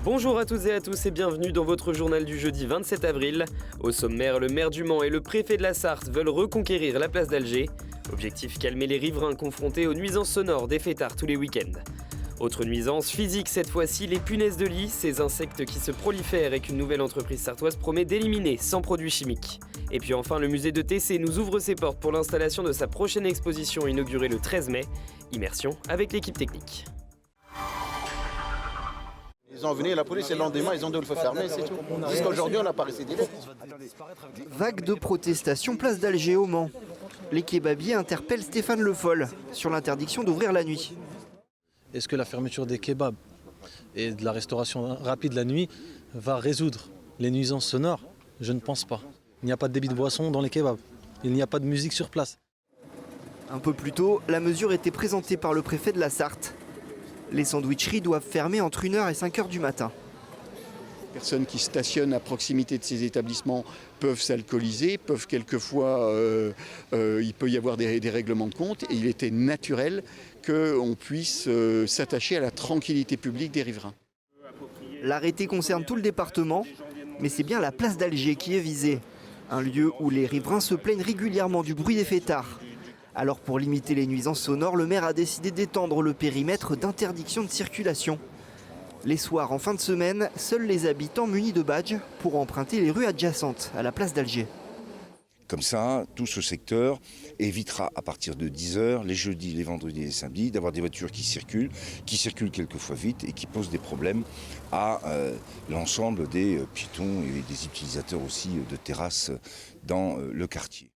Bonjour à toutes et à tous et bienvenue dans votre journal du jeudi 27 avril. Au sommaire, le maire du Mans et le préfet de la Sarthe veulent reconquérir la place d'Alger. Objectif, calmer les riverains confrontés aux nuisances sonores des fêtards tous les week-ends. Autre nuisance physique cette fois-ci, les punaises de lit, ces insectes qui se prolifèrent et qu'une nouvelle entreprise sartoise promet d'éliminer sans produits chimiques. Et puis enfin, le musée de Tessé nous ouvre ses portes pour l'installation de sa prochaine exposition inaugurée le 13 mai. Immersion avec l'équipe technique. Ils ont venu, la police, et le lendemain, ils ont dit qu'il faut fermer, c'est tout. Jusqu'à aujourd'hui, on n'a pas reçu d'idée. Vague de protestation place d'Alger au Mans. Les kebabiers interpellent Stéphane Le Foll sur l'interdiction d'ouvrir la nuit. Est-ce que la fermeture des kebabs et de la restauration rapide la nuit va résoudre les nuisances sonores? Je ne pense pas. Il n'y a pas de débit de boisson dans les kebabs. Il n'y a pas de musique sur place. Un peu plus tôt, la mesure était présentée par le préfet de la Sarthe. Les sandwicheries doivent fermer entre 1h et 5h du matin. Les personnes qui stationnent à proximité de ces établissements peuvent s'alcooliser, peuvent quelquefois, il peut y avoir des règlements de compte, et il était naturel qu'on puisse s'attacher à la tranquillité publique des riverains. L'arrêté concerne tout le département, mais c'est bien la place d'Alger qui est visée. Un lieu où les riverains se plaignent régulièrement du bruit des fêtards. Alors pour limiter les nuisances sonores, le maire a décidé d'étendre le périmètre d'interdiction de circulation. Les soirs en fin de semaine, seuls les habitants munis de badges pourront emprunter les rues adjacentes à la place d'Alger. Comme ça, tout ce secteur évitera à partir de 10h, les jeudis, les vendredis et les samedis, d'avoir des voitures qui circulent quelquefois vite et qui posent des problèmes à l'ensemble des piétons et des utilisateurs aussi de terrasses dans le quartier.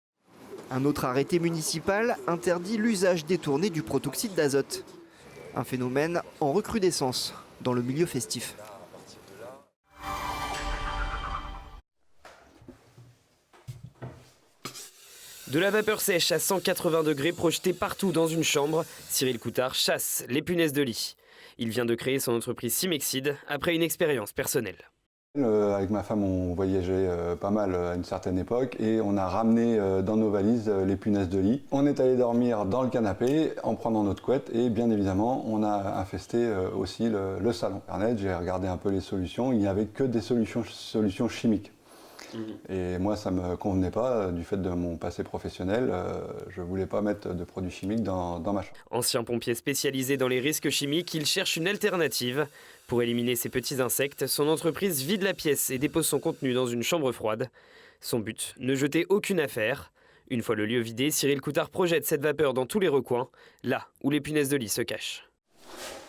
Un autre arrêté municipal interdit l'usage détourné du protoxyde d'azote. Un phénomène en recrudescence dans le milieu festif. De la vapeur sèche à 180 degrés projetée partout dans une chambre, Cyril Coutard chasse les punaises de lit. Il vient de créer son entreprise Simexid après une expérience personnelle. Avec ma femme, on voyageait pas mal à une certaine époque et on a ramené dans nos valises les punaises de lit. On est allé dormir dans le canapé en prenant notre couette et bien évidemment, on a infesté aussi le salon. Internet, j'ai regardé un peu les solutions, il n'y avait que des solutions chimiques. Et moi, ça ne me convenait pas du fait de mon passé professionnel. Je ne voulais pas mettre de produits chimiques dans ma chambre. Ancien pompier spécialisé dans les risques chimiques, il cherche une alternative. Pour éliminer ces petits insectes, son entreprise vide la pièce et dépose son contenu dans une chambre froide. Son but, ne jeter aucune affaire. Une fois le lieu vidé, Cyril Coutard projette cette vapeur dans tous les recoins, là où les punaises de lit se cachent.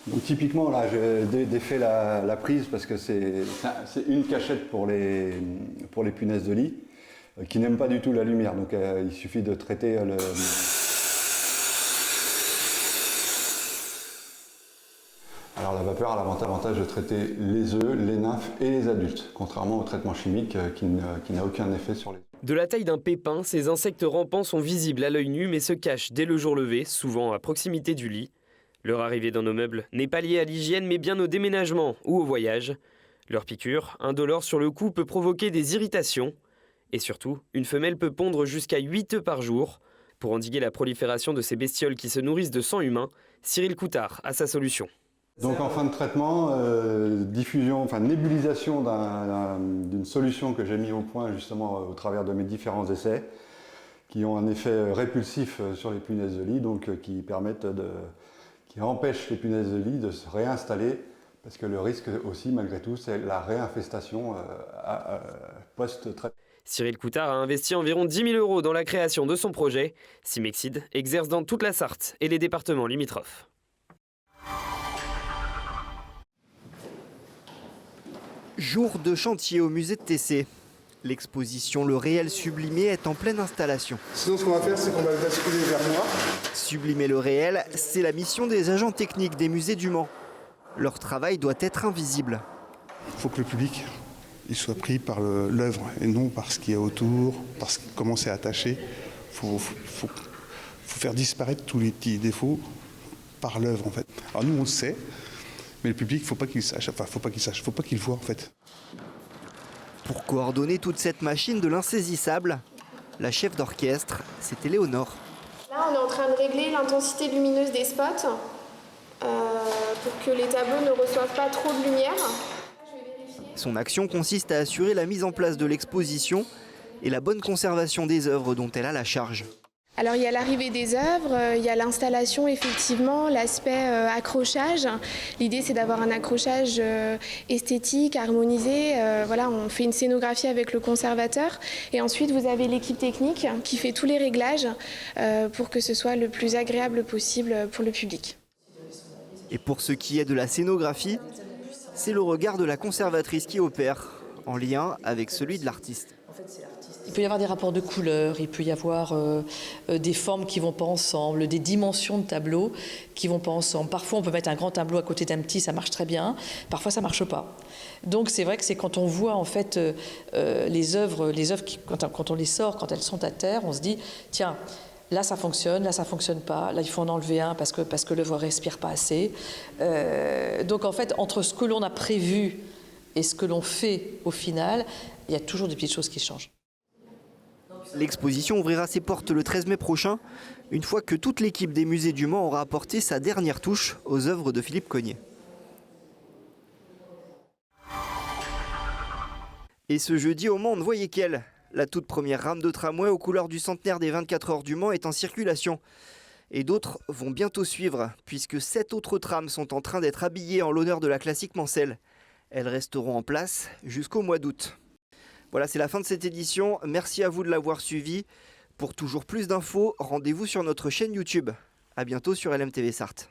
Donc typiquement, là, j'ai défait la prise parce que c'est une cachette pour les punaises de lit qui n'aiment pas du tout la lumière. Donc il suffit de traiter le... Alors la vapeur a l'avantage de traiter les œufs, les nymphes et les adultes, contrairement au traitement chimique qui n'a aucun effet sur les... De la taille d'un pépin, ces insectes rampants sont visibles à l'œil nu mais se cachent dès le jour levé, souvent à proximité du lit. Leur arrivée dans nos meubles n'est pas liée à l'hygiène mais bien au déménagement ou au voyage. Leur piqûre, indolore sur le cou, peut provoquer des irritations. Et surtout, une femelle peut pondre jusqu'à 8 œufs par jour. Pour endiguer la prolifération de ces bestioles qui se nourrissent de sang humain, Cyril Coutard a sa solution. Donc en fin de traitement, nébulisation d'une solution que j'ai mis au point justement au travers de mes différents essais, qui ont un effet répulsif sur les punaises de lit, donc qui empêchent les punaises de lit de se réinstaller, parce que le risque aussi, malgré tout, c'est la réinfestation post-traitement. Cyril Coutard a investi environ 10 000 € dans la création de son projet. Simexid exerce dans toute la Sarthe et les départements limitrophes. Jour de chantier au musée de Tessé. L'exposition Le Réel Sublimé est en pleine installation. Sinon, ce qu'on va faire, c'est qu'on va le basculer vers moi. Sublimer le réel, c'est la mission des agents techniques des musées du Mans. Leur travail doit être invisible. Il faut que le public il soit pris par l'œuvre et non par ce qu'il y a autour, par comment c'est attaché. Il faut faire disparaître tous les petits défauts par l'œuvre, en fait. Alors nous, on le sait, mais le public, il ne faut pas qu'il sache. Enfin, il ne faut pas qu'il voit, en fait. Pour coordonner toute cette machine de l'insaisissable, la chef d'orchestre, c'est Éléonore. Là, on est en train de régler l'intensité lumineuse des spots pour que les tableaux ne reçoivent pas trop de lumière. Je Son action consiste à assurer la mise en place de l'exposition et la bonne conservation des œuvres dont elle a la charge. Alors il y a l'arrivée des œuvres, il y a l'installation effectivement, l'aspect accrochage. L'idée c'est d'avoir un accrochage esthétique, harmonisé. Voilà, on fait une scénographie avec le conservateur et ensuite vous avez l'équipe technique qui fait tous les réglages pour que ce soit le plus agréable possible pour le public. Et pour ce qui est de la scénographie, c'est le regard de la conservatrice qui opère, en lien avec celui de l'artiste. Il peut y avoir des rapports de couleurs, il peut y avoir des formes qui ne vont pas ensemble, des dimensions de tableaux qui ne vont pas ensemble. Parfois, on peut mettre un grand tableau à côté d'un petit, ça marche très bien. Parfois, ça ne marche pas. Donc, c'est vrai que c'est quand on voit en fait les œuvres qui, quand on les sort, quand elles sont à terre, on se dit, tiens, là ça fonctionne pas, là il faut en enlever un parce que l'œuvre ne respire pas assez. Donc, en fait, entre ce que l'on a prévu et ce que l'on fait au final, il y a toujours des petites choses qui changent. L'exposition ouvrira ses portes le 13 mai prochain, une fois que toute l'équipe des musées du Mans aura apporté sa dernière touche aux œuvres de Philippe Cogniet. Et ce jeudi au Mans, on ne voyait qu'elle. La toute première rame de tramway aux couleurs du centenaire des 24 heures du Mans est en circulation. Et d'autres vont bientôt suivre, puisque 7 autres trams sont en train d'être habillées en l'honneur de la classique Mansell. Elles resteront en place jusqu'au mois d'août. Voilà, c'est la fin de cette édition. Merci à vous de l'avoir suivi. Pour toujours plus d'infos, rendez-vous sur notre chaîne YouTube. À bientôt sur LMTV Sarthe.